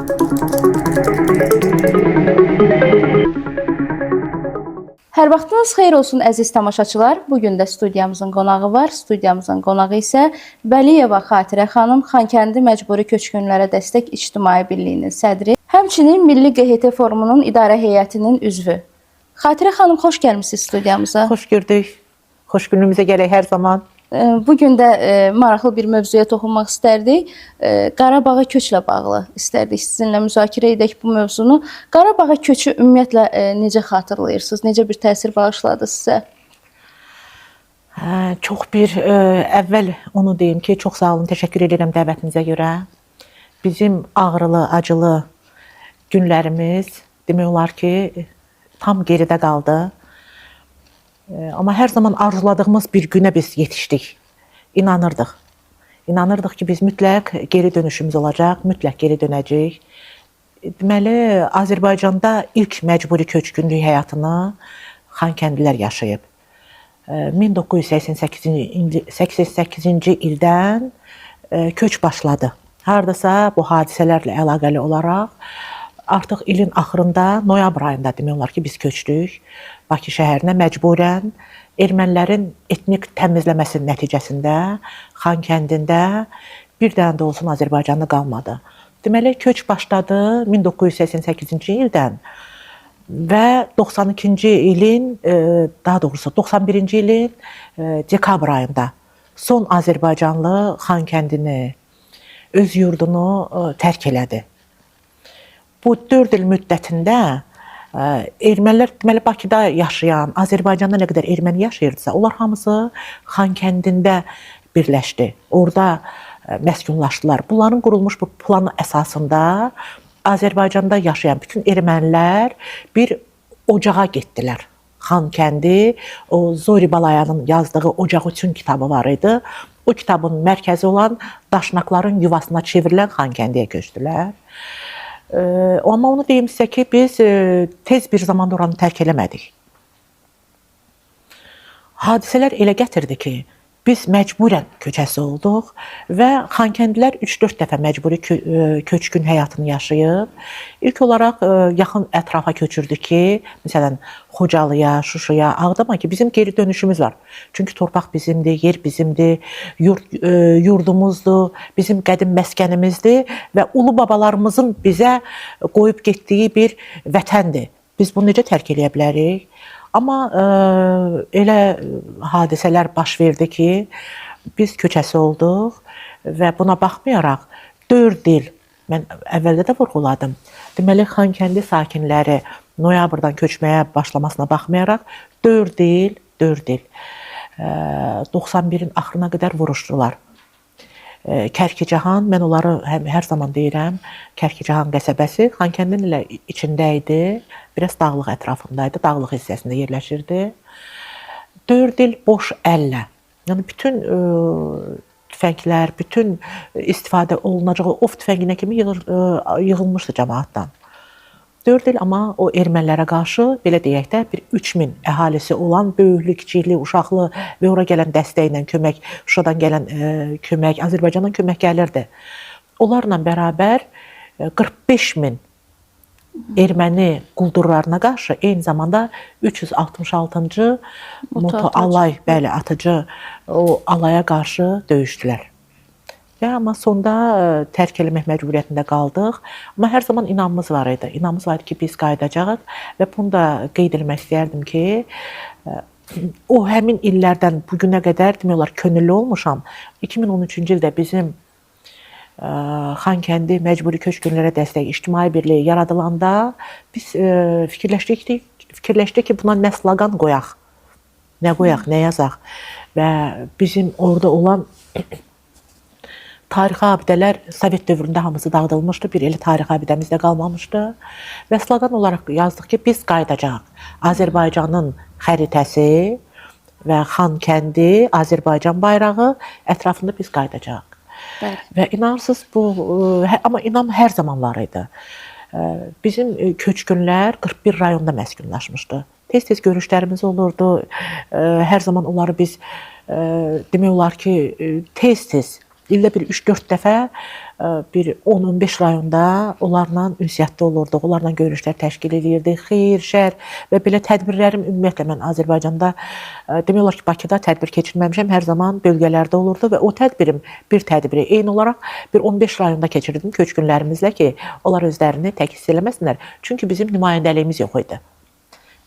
Hər vaxtınız xeyir olsun əziz tamaşaçılar. Bugün də studiyamızın qonağı var. Studiyamızın qonağı isə Vəliyeva Xatirə xanım, Xankəndi Məcburi Köçkünlərə Dəstək İctimai Birliyinin sədri, həmçinin Milli QHT Forumunun idarə heyətinin üzvü. Xatirə xanım, xoş gəlmisiniz studiyamıza. Xoş gördük. Xoş günümüzə gələk hər zaman. Bugün də maraqlı bir mövzuya toxunmaq istərdik. Qarabağa köçlə bağlı istərdik sizinlə müzakirə edək bu mövzunu. Qarabağa köçü ümumiyyətlə necə xatırlayırsınız? Necə bir təsir bağışladı sizə? Çox bir əvvəl onu deyim ki, çox sağ olun, təşəkkür edirəm dəvətinizə görə. Bizim ağrılı, acılı günlərimiz demək olar ki, tam geridə qaldı. Amma hər zaman arzuladığımız bir günə biz yetişdik. İnanırdıq. İnanırdıq ki, biz mütləq geri dönüşümüz olacaq, mütləq geri dönəcəyik. Deməli, Azərbaycanda ilk məcburi köçkünlük həyatını Xankəndlilər yaşayıb. 1988-ci ildən köç başladı. Hardasa bu hadisələrlə əlaqəli olaraq artıq ilin axırında, noyabr ayında demək olar ki, biz köçdük Bakı şəhərinə məcburən. Ermənilərin etnik təmizləməsi nəticəsində Xankəndində bir dənə də olsun Azərbaycanlı qalmadı. Deməli, köç başladı 1988-ci ildən və 92-ci ilin, daha doğrusu 91-ci ilin dekabr ayında son Azərbaycanlı Xankəndini, öz yurdunu tərk elədi. Bu 4 il müddətində ermənilər deməli Bakıda yaşayan, Azərbaycanda nə qədər erməni yaşayırdısa, onlar hamısı Xankəndində birləşdi. Orada məskunlaşdılar. Bunların qurulmuş bu planı əsasında Azərbaycanda yaşayan bütün ermənilər bir ocağa getdilər. Xankəndi, o Zori Balayanın yazdığı Ocaq üçün kitabı var idi. O kitabın mərkəzi olan daşnaqların yuvasına çevrilən Xankəndiyə köçdülər. Amma onu deyim sizə ki, biz tez bir zamanda oranı tərk eləmədik. Hadisələr elə gətirdi ki, biz məcburən köçəsi olduq və Xankəndilər 3-4 dəfə məcburi köçkün həyatını yaşayıb. İlk olaraq yaxın ətrafa köçürdük ki, məsələn, Xocalıya, Şuşaya, Ağdama ki, bizim geri dönüşümüz var. Çünki torpaq bizimdir, yer bizimdir, yurdumuzdur, bizim qədim məskənimizdir və ulu babalarımızın bizə qoyub getdiyi bir vətəndir. Biz bunu necə tərk eləyə bilərik? Amma elə hadisələr baş verdi ki, biz köçəsi olduq və buna baxmayaraq 4 il, mən əvvəldə də vurğuladım, deməli Xankəndi sakinləri noyabrdan köçməyə başlamasına baxmayaraq 4 il 91-in axırına qədər vuruşdular. Kərkicahan, mən onları hər zaman deyirəm, Kərkicahan qəsəbəsi Xankəndin ilə içində idi, biraz dağlıq ətrafındaydı, dağlıq hissəsində yerləşirdi. 4 il boş əllə, yəni bütün tüfənglər, bütün istifadə olunacağı ov tüfənginə kimi yığılmışdı cəmaatdan. 4 il amma o ermənilərə qarşı, belə deyək də, bir 3000 əhalisi olan böyüklü, kiçikli, uşaqlı və ora gələn dəstəklə kömək, Şuşadan gələn kömək, Azərbaycandan kömək gəlirdi. Onlarla bərabər 45.000 erməni quldurlarına qarşı eyni zamanda 366-cı moto alay, bəli, atıcı o alaya qarşı döyüşdülər. Və amma sonda tərk eləmək məcburiyyətində qaldıq. Amma hər zaman inamımız var idi. İnamımız var idi ki, biz qayıdacağıq və bunu da qeyd etmək istəyərdim ki, o həmin illərdən bugünə qədər demək olar könüllü olmuşam. 2013-cü ildə bizim Xankəndi Məcburi Köçkünlərə Dəstək İctimai Birliyi yaradılanda biz fikirləşdik ki, buna nə sloqan qoyaq, nə qoyaq, nə yazaq və bizim orada olan tarixi abidələr Sovet dövründə hamısı dağıdılmışdı, bir elə tarixi abidəmizdə qalmamışdı və sloqan olaraq yazdıq ki, biz qayıdacağıq. Azərbaycanın xəritəsi və Xankəndi, Azərbaycan bayrağı ətrafında biz qayıdacağıq. Və inansız bu, amma inam hər zaman var idi. Bizim köçkünlər 41 rayonda məskunlaşmışdı. Tez-tez görüşlərimiz olurdu. Hər zaman onları biz demək olar ki, tez-tez ildə bir 3-4 dəfə bir 10-15 rayonda onlarla ünsiyyətdə olurduq, onlarla görüşlər təşkil edirdik, xeyir, şər və belə tədbirlərim ümumiyyətlə mən Azərbaycanda demək olar ki, Bakıda tədbir keçirməmişəm, hər zaman bölgələrdə olurdu və o tədbirim bir tədbiri eyni olaraq bir 15 rayonda keçirdim köçkünlərimizlə ki, onlar özlərini tək hiss eləməsinlər. Çünki bizim nümayəndəliyimiz yox idi.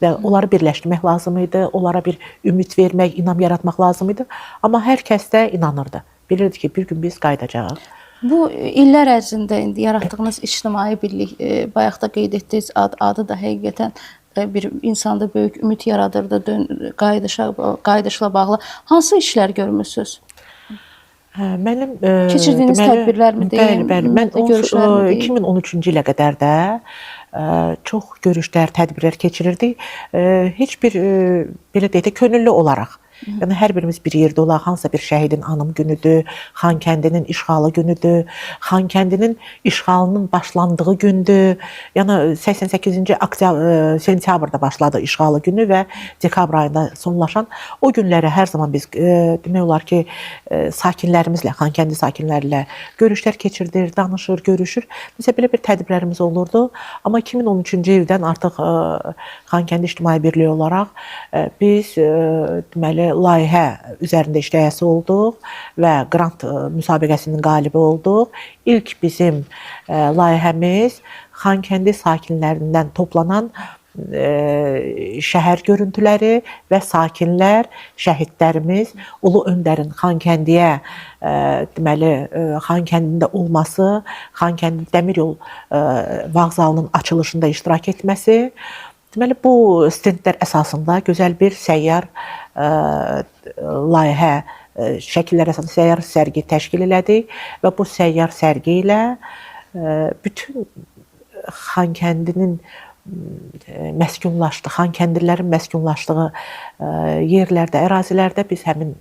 Və onları birləşdirmək lazım idi, onlara bir ümid vermək, inam yaratmaq lazım idi. Amma hər kəs də inanırdı. Bilirdi ki, bir gün biz qayıdacağıq. Bu illər ərzində indi yaratdığınız ictimai birlik, bayaq da qeyd etdiniz, adı da həqiqətən bir insanda böyük ümid yaradırdı qayıdışla bağlı. Hansı işlər görmüsünüz? Mənim keçirdiyiniz tədbirlərmi deyim? Bəli, mən 2013-cü ilə qədər də çox görüşlər, tədbirlər keçirirdik. Heç bir belə deyək də könüllü olaraq. Yəni hər birimiz bir yerdə olaq, hansısa bir şəhidin anım günüdür, Xankəndinin işğalı günüdür, Xankəndinin işğalının başlandığı gündür. Yəni 88-ci sentyabrda başladı işğalı günü və dekabr ayında sonlaşan o günləri hər zaman biz demək olar ki, sakinlərimizlə, Xankəndi sakinlərlə görüşlər keçirdir, danışır, görüşür. Məsələn, belə bir tədbirlərimiz olurdu. Amma 2013-cü ildən artıq Xankəndi İctimai Birliyi olaraq biz deməli layihə üzərində işləyəsi olduq və qrant müsabiqəsinin qalibi olduq. İlk bizim layihəmiz Xankəndi sakinlərindən toplanan şəhər görüntüləri və sakinlər, şəhidlərimiz, Ulu Öndərin Xankəndiyə deməli Xankəndində olması, Xankəndi Dəmiryol vağzalının açılışında iştirak etməsi. Deməli bu stendlər əsasında gözəl bir səyyar layihə şəkillər əsasında səyyar sərgi təşkil elədik və bu səyyar sərgi ilə bütün Xankəndinin məskunlaşdığı, Xankəndlilərin məskunlaşdığı yerlərdə, ərazilərdə biz həmin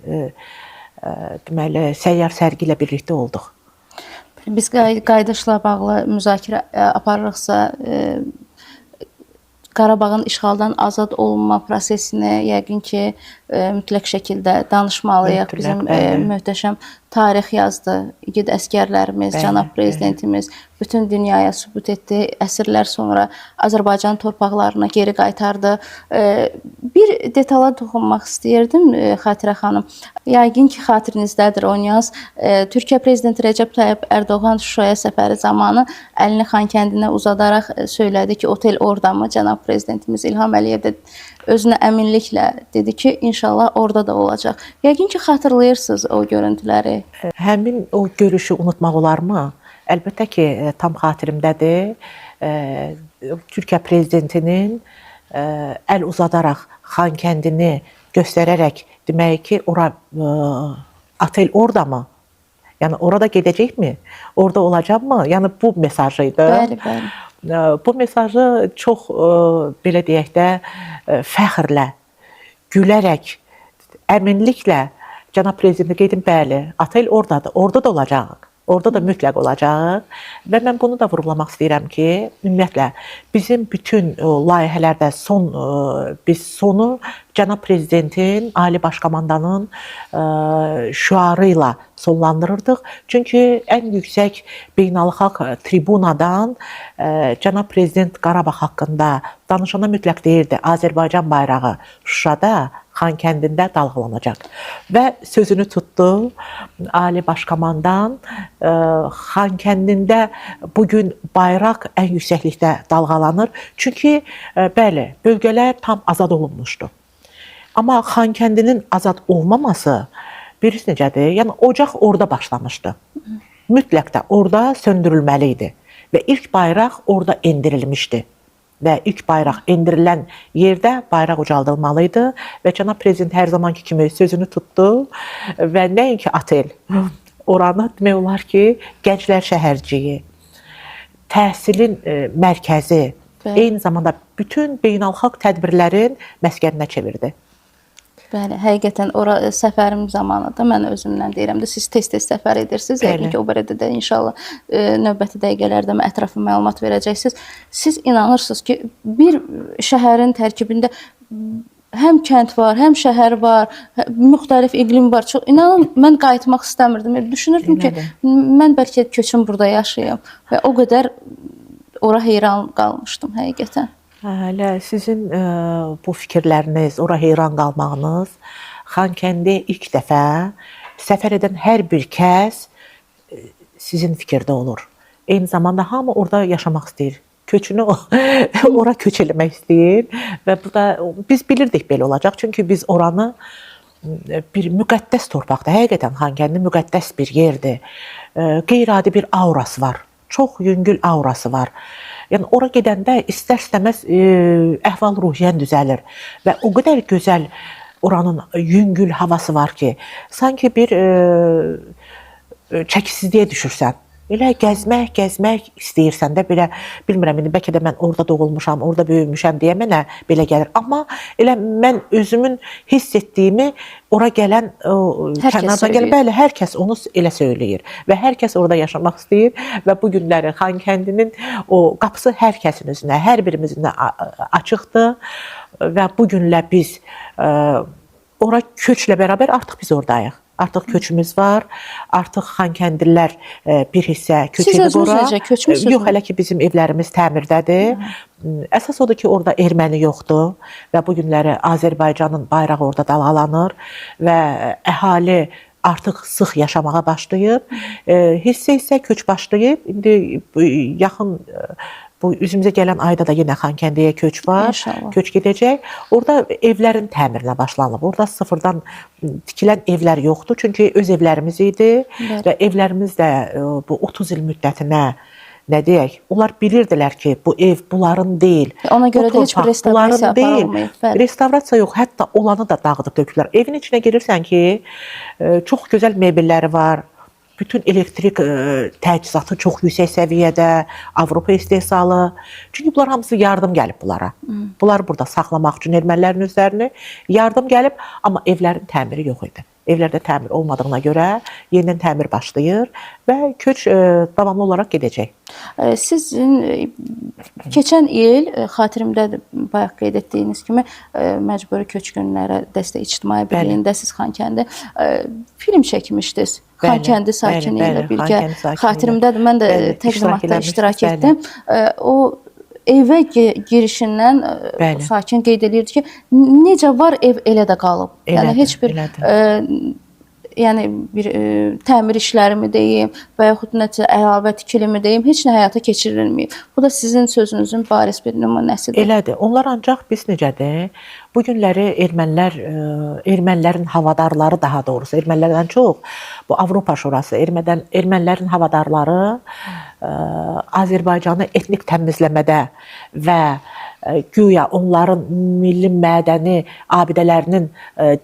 deməli səyyar sərgi ilə birlikdə olduq. Biz qayıdışla bağlı müzakirə aparırıqsa, Qarabağın işğaldan azad olunma prosesini yəqin ki, mütləq şəkildə danışmalıyıq. Bizim möhtəşəm tarix yazdı. İgid əsgərlərimiz, cənab prezidentimiz bütün dünyaya sübut etdi. Əsrlər sonra Azərbaycan torpaqlarına geri qaytardı. Bir detala toxunmaq istəyirdim, Xatirə xanım. Yəqin ki, xatirinizdədir o yaz. Türkiyə prezidenti Rəcəb Tayyip Ərdoğan Şuşaya səfəri zamanı əlini Xankəndinə uzadaraq söylədi ki, otel ordamı? Cənab prezidentimiz İlham Əliyev də özünə əminliklə dedi ki, inşallah orada da olacaq. Yəqin ki, xatırlayırsınız o görüntüləri. Həmin o görüşü unutmaq olarmı? Əlbəttə ki, tam xatirimdədir. Türkiyə prezidentinin əl uzadaraq Xankəndini göstərərək demək ki, ora otel orada mı? Yəni orada gedəcəkmi? Orada olacaqmı? Yəni bu mesajıydı. Bəli, bəli. Bu mesajı çox belə deyək də fəxrlə, gülərək, əminliklə cənab prezidentə qeydin, bəli, otel oradadır, orada da olacaq. Orada da mütləq olacaq və mən bunu da vurğulamaq istəyirəm ki, ümumiyyətlə bizim bütün layihələrdə biz sonu cənab prezidentin, Ali Baş Komandanın şüarı ilə sonlandırırdıq. Çünki ən yüksək beynəlxalq tribunadan cənab prezident Qarabağ haqqında danışana mütləq deyirdi, Azərbaycan bayrağı Şuşada, Xankəndində dalğalanacaq. Və sözünü tutdu Ali Baş Komandan. Xankəndində bugün bayraq ən yüksəklikdə dalğalanır. Çünki bəli, bölgələr tam azad olunmuşdu. Amma Xankəndinin azad olmaması birisi necədir? Yəni ocaq orada başlamışdı. Mütləq də orada söndürülməli idi və ilk bayraq orada endirilmişdi. Və ilk bayraq endirilən yerdə bayraq ucaldılmalıydı və cənab prezident hər zamanki kimi sözünü tutdu və nəinki otel, oranı demək olar ki, gənclər şəhərciyi, təhsilin mərkəzi, eyni zamanda bütün beynəlxalq tədbirlərin məskəninə çevirdi. Bəli, həqiqətən ora səfərim zamanı da mən özümdən deyirəm də, siz tez-tez səfər edirsiniz. Yəqin ki, o barədə də inşallah növbəti dəqiqələrdə ətraflı məlumat verəcəksiniz. Siz inanırsınız ki, bir şəhərin tərkibində həm kənd var, həm şəhər var, müxtəlif iqlim var. Çox inanın mən qayıtmaq istəmirdim. Düşünürdüm ki, mən bəlkə köçüm burada yaşayım və o qədər ora heyran qalmışdım həqiqətən. Hələ sizin bu fikirləriniz, ora heyran qalmağınız Xankəndi ilk dəfə səfər edən hər bir kəs sizin fikirdə olur. Eyni zamanda hamı orada yaşamaq istəyir. Köçünü ora köç eləmək istəyir və burada biz bilirdik belə olacaq. Çünki biz oranı bir müqəddəs torpaqdır. Həqiqətən Xankəndi müqəddəs bir yerdir. Qeyri-adi bir aurası var. Çox yüngül aurası var. Yəni ora gedəndə istər-istəməz əhval-ruhiyyən düzəlir və o qədər gözəl oranın yüngül havası var ki, sanki bir çəkisizliyə düşürsən. Elə gəzmək istəyirsən də belə, bilmirəm, bəlkə də mən orada doğulmuşam, orada böyümüşəm deyə mənə belə gəlir. Amma elə mən özümün hiss etdiyimi ora gələn, kənardan gələn, bəli, hər kəs onu elə söyləyir və hər kəs orada yaşamaq istəyir və bu günləri Xankəndinin o qapısı hər kəsin üzünə, hər birimizin açıqdır və bu günlə biz ora köçlə bərabər artıq biz oradayıq. Artıq köçümüz var. Artıq Xankəndlilər bir hissə köç edib ora. Siz özünüz necə köçmüsünüz? Yox, hələ ki bizim evlərimiz təmirdədir. Əsas odur ki, orada erməni yoxdur və bu günləri Azərbaycanın bayrağı orada dalğalanır və əhali artıq sıx yaşamağa başlayıb. Hissə köç başlayıb. İndi yaxın bu üzümüzə gələn ayda da yenə Xankəndiyə köç var. İnşallah. Köç gedəcək. Orada evlərin təmirinə başlanılıb. Orada sıfırdan tikilən evlər yoxdur. Çünki öz evlərimiz idi və evlərimiz də bu 30 il müddətinə nə deyək, onlar bilirdilər ki, bu ev bunların deyil. Ona görə də heç bir restavrasiya aparılmayıb. Restavrasiya yox, hətta olanı da dağıdıb döküblər. Evin içinə girirsən ki, çox gözəl mebelləri var. Bütün elektrik təchizatı çox yüksək səviyyədə, Avropa istehsalı. Çünki bunlar hamısı yardım gəlib bunlara. Bunlar burada saxlamaq üçün ermənilərin özlərini yardım gəlib, amma evlərin təmiri yox idi. Evlərdə təmir olmadığına görə yenidən təmir başlayır və köç davamlı olaraq gedəcək. Sizin keçən il xatirimdədir, bayaq qeyd etdiyiniz kimi məcburi köçkünlərə dəstək ictimai birliyində siz Xankəndi film çəkmişdiniz. Xankəndi sakini ilə birgə. Xatirimdədir, mən də təqdimatda iştirak etdim. O evə girişindən sakin qeyd edirdi ki, necə var ev elə də qalıb. Yəni heç bir yəni bir təmir işlərimi deyim və yaxud nəticə əlavə tikilimi deyim, heç nə həyata keçirilməyib. Bu da sizin sözünüzün bariz bir nümunəsidir. Elədir. Onlar ancaq biz necədir? Bu günləri ermənilərin havadarları, daha doğrusu ermənilərdən çox, bu Avropa Şurası, ermənilərin havadarları Azərbaycanı etnik təmizləmədə və güya onların milli mədəni abidələrinin,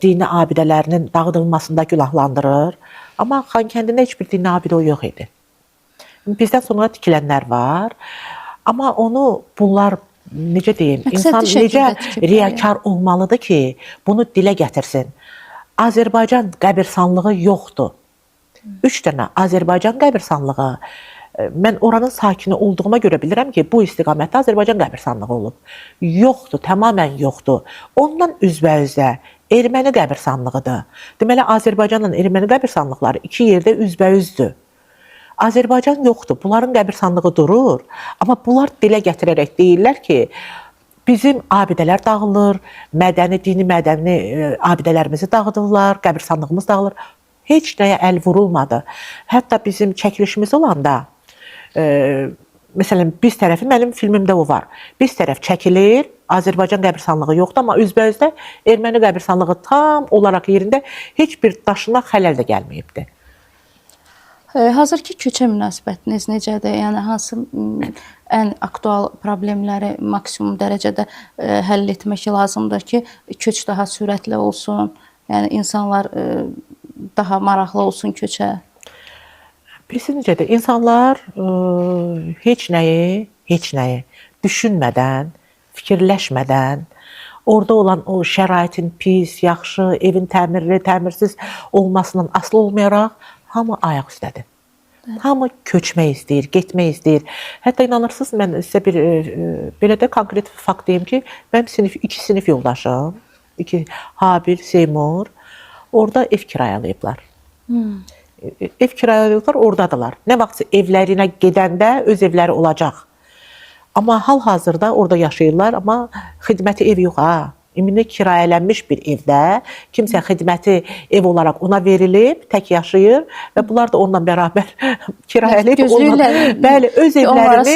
dini abidələrinin dağıdılmasında günahlandırır. Amma Xankəndində heç bir dini abidə yox idi. Bizdən sonra tikilənlər var. Amma onu bunlar, necə deyim, insan necə riyakar olmalıdır ki, bunu dilə gətirsin. Azərbaycan qəbirstanlığı yoxdur. 3 dənə Azərbaycan qəbirstanlığı. Mən oranın sakini olduğuma görə bilirəm ki, bu istiqamətdə Azərbaycan qəbirstanlığı olub. Yoxdur, tamamən yoxdur. Ondan üzbəyüzdə erməni qəbirstanlığıdır. Deməli, Azərbaycanın erməni qəbirstanlıqları 2 yerdə üzbəyüzdür. Azərbaycan yoxdur, bunların qəbirstanlığı durur. Amma bunlar dilə gətirərək deyirlər ki, bizim abidələr dağılır, dini mədəni abidələrimizi dağıdırlar, qəbirstanlığımız dağılır. Heç nəyə əl vurulmadı. Hətta bizim çəkilişimiz olanda, məsələn, biz tərəfi, mənim filmimdə o var. Biz tərəf çəkilir, Azərbaycan qəbirstanlığı yoxdur, amma üzbəyüzdə erməni qəbirstanlığı tam olaraq yerində heç bir daşına xələl də gəlməyibdir. Hazırki köçə münasibətiniz necədir? Yəni hansı ən aktual problemləri maksimum dərəcədə həll etmək lazımdır ki, köç daha sürətli olsun, yəni insanlar daha maraqlı olsun köçə? Bilirsiniz necədir? İnsanlar heç nəyi düşünmədən, fikirləşmədən, orada olan o şəraitin pis, yaxşı, evin təmirli, təmirsiz olmasından asılı olmayaraq hamı ayaq üstədir. Hamı köçmək istəyir, getmək istəyir. Hətta inanırsınız, mən sizə belə də konkret fakt deyim ki, mənim 2 sinif yoldaşım Habil, Seymur orada ev kirayalayıblar. Ev kirayalayıblar, oradadılar. Nə vaxt evlərinə gedəndə öz evləri olacaq. Amma hal-hazırda orada yaşayırlar, amma xidməti ev yox ha. Ümumi kirayələnmiş bir evdə kimsə xidməti ev olaraq ona verilib, tək yaşayır və bunlar da onunla bərabər kirayələyib bəli, öz evlərini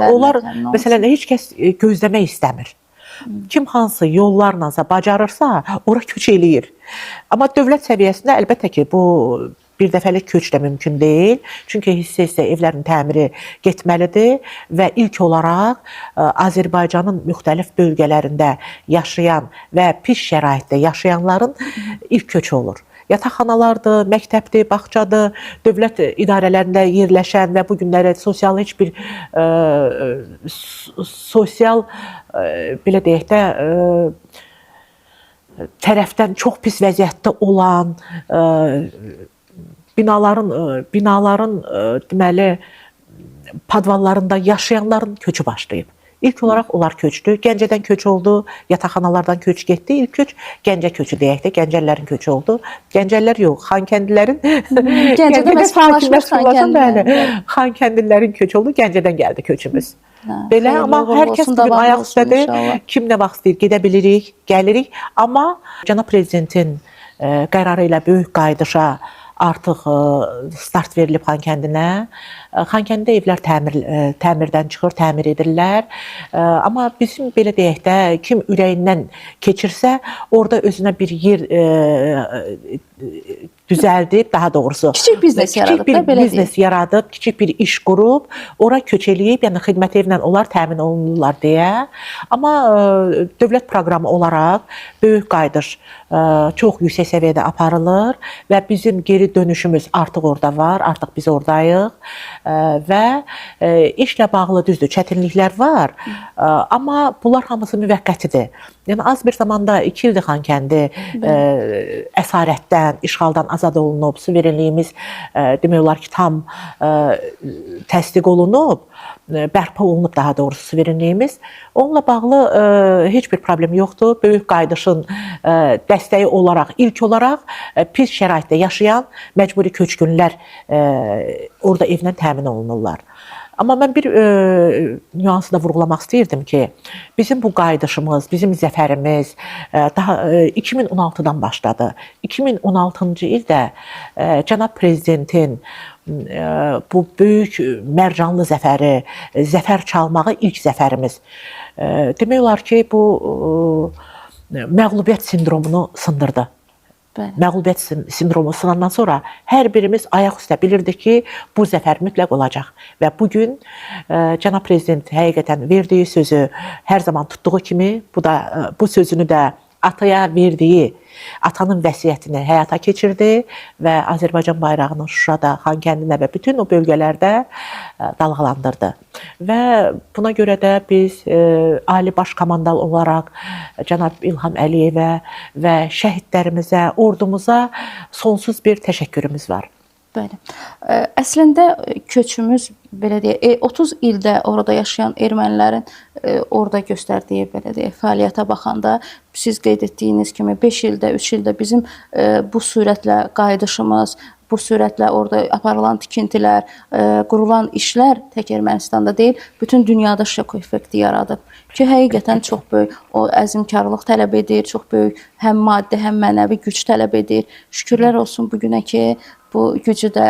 onlar məsələn heç kəs gözləmək istəmir. Kim hansı yollarla bacarırsa, ora köç eləyir. Amma dövlət səviyyəsində əlbəttə ki, bu bir dəfəlik köç də mümkün deyil. Çünki hissə-hissə evlərin təmiri getməlidir və ilk olaraq Azərbaycanın müxtəlif bölgələrində yaşayan və pis şəraitdə yaşayanların ilk köçü olur. Yataqxanalardır, məktəbdir, bağçadır, dövlət idarələrində yerləşən və bu günlərə sosial heç bir sosial belə deyək də tərəfdən çox pis vəziyyətdə olan binaların deməli podvallarında yaşayanların köçü başlayıb. İlk olaraq onlar köçdü. Gəncədən köç oldu, yataqxanalardan köç getdi. İlk köç Gəncə köçü deyək də, Gəncəlilərin köçü oldu. Gəncəlilər yox, Xankəndilərin Gəncədə məskunlaşmış Xankəndilərin köçü oldu. Gəncədən gəldi köçümüz. Belə, amma hər kəs bugün ayaq üstədir. Kim nə vaxt deyir, gedə bilirik, gəlirik. Amma cənab prezidentin qərarı ilə böyük qayıdışa artıq start verilib Xankəndinə. Xankəndə evlər təmirdən çıxır, təmir edirlər. Amma bizim belə deyək də, kim ürəyindən keçirsə, orada özünə bir yer düzəldib, daha doğrusu kiçik biznes yaradıb, kiçik bir biznes yaradıb, kiçik bir iş qurub, ora köç eləyib, yəni xidmət evlə onlar təmin olunurlar deyə. Amma dövlət proqramı olaraq böyük qayıdış çox yüksək səviyyədə aparılır və bizim geri dönüşümüz artıq orada var, artıq biz oradayıq və işlə bağlı düzdür, çətinliklər var, amma bunlar hamısı müvəqqətidir. Yəni az bir zamanda 2 ildir Xankəndi əsarətdən, işğaldan azad olunub, suverenliyimiz demək olar ki, tam təsdiq olunub, bərpa olunub daha doğrusu suverenliyimiz. Onunla bağlı heç bir problem yoxdur. Böyük qayıdışın dəstəyi olaraq, ilk olaraq pis şəraitdə yaşayan məcburi köçkünlər orada evlə təmin olunurlar. Amma mən bir nüansı da vurğulamaq istəyirdim ki, bizim bu qayıdışımız, bizim zəfərimiz daha 2016-dan başladı. 2016-cı ildə cənab prezidentin bu böyük Mərcanlı zəfəri, zəfər çalmağı ilk zəfərimiz. Demək olar ki, bu məğlubiyyət sindromunu sındırdı. Məğlubiyyət sindromu sınandan sonra hər birimiz ayaq üstə bilirdik ki, bu zəfər mütləq olacaq. Və bugün cənab prezident həqiqətən verdiyi sözü hər zaman tutduğu kimi, bu sözünü də ataya verdiyi, atanın vəsiyyətini həyata keçirdi və Azərbaycan bayrağını Şuşada, Xankəndində və bütün o bölgələrdə dalğalandırdı. Və buna görə də biz Ali Baş Komandan olaraq cənab İlham Əliyevə və şəhidlərimizə, ordumuza sonsuz bir təşəkkürümüz var. Bəli. Əslində köçümüz belə deyək, 30 ildə orada yaşayan ermənilərin orada göstərdiyi belə deyək, fəaliyyətə baxanda siz qeyd etdiyiniz kimi 5 ildə, 3 ildə bizim bu sürətlə qayıdışımız, bu sürətlə orada aparılan tikintilər, qurulan işlər tək Ermənistanda deyil, bütün dünyada şok effekti yaradıb. Ki, həqiqətən çox böyük o əzmkarlıq tələb edir, çox böyük həm maddi, həm mənəvi güc tələb edir. Şükürlər olsun bugünə ki, bu gücü də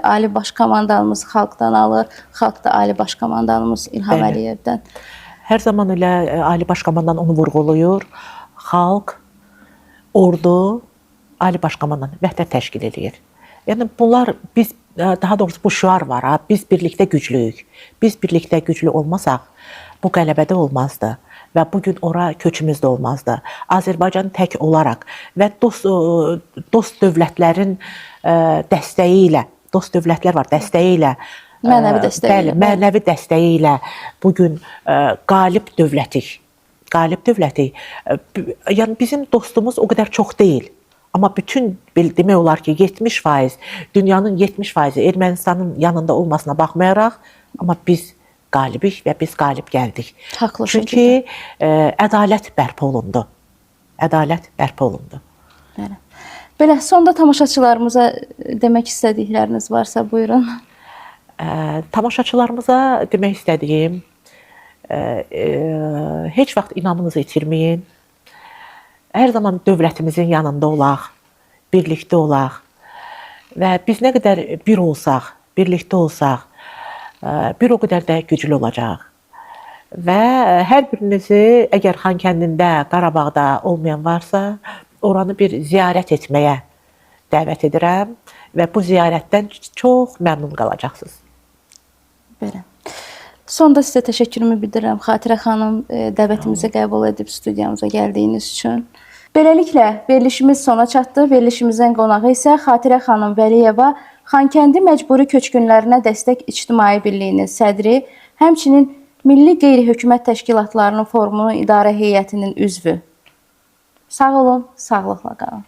Ali Baş Komandanımız xalqdan alır, xalq da Ali Baş Komandanımız İlham Əliyevdən. Hər zaman elə Ali Baş Komandan onu vurğulayır. Xalq, ordu, Ali Baş Komandan vəhdət təşkil edir. Yəni bunlar biz daha doğrusu bu şüar var ha, biz birlikdə güclüyük. Biz birlikdə güclü olmasaq bu qələbədə olmazdı və bu gün ora köçümüz də olmazdı. Azərbaycan tək olaraq və dost dövlətlərin dəstəyi ilə, dost dövlətlər var, dəstəyi ilə, mənəvi dəstəyi ilə, bəli, mənəvi dəstəyi ilə bu gün qalib dövlətik. Qalib dövlətik. Yəni bizim dostumuz o qədər çox deyil. Amma bütün demək olar ki 70%, dünyanın 70% Ermənistanın yanında olmasına baxmayaraq, amma biz qalibik və biz qalib gəldik. Haqlı Çünki ədalət bərpa olundu. ədalət bərpa olundu. Bəli. Belə sonda tamaşaçılarımıza demək istədikləriniz varsa buyurun. Tamaşaçılarımıza demək istədiyim, heç vaxt inamınızı itirməyin. Hər zaman dövlətimizin yanında olaq, birlikdə olaq və biz nə qədər bir olsaq, birlikdə olsaq, bir o qədər də güclü olacaq. Və hər birinizi əgər Xankəndində, Qarabağda olmayan varsa, oranı bir ziyarət etməyə dəvət edirəm və bu ziyarətdən çox məmnun qalacaqsınız. Belə. Sonda sizə təşəkkürümü bildirirəm Xatirə xanım, dəvətimizi qəbul edib studiyamıza gəldiyiniz üçün. Beləliklə verilişimiz sona çatdı. Verilişimizin qonağı isə Xatirə xanım Vəliyeva, Xankəndi Məcburi Köçkünlərinə Dəstək İctimai Birliyinin sədri, həmçinin Milli Qeyri-Hökumət Təşkilatlarının Forumunun İdarə Heyətinin üzvü. Sağ olun, sağlıqla qalın.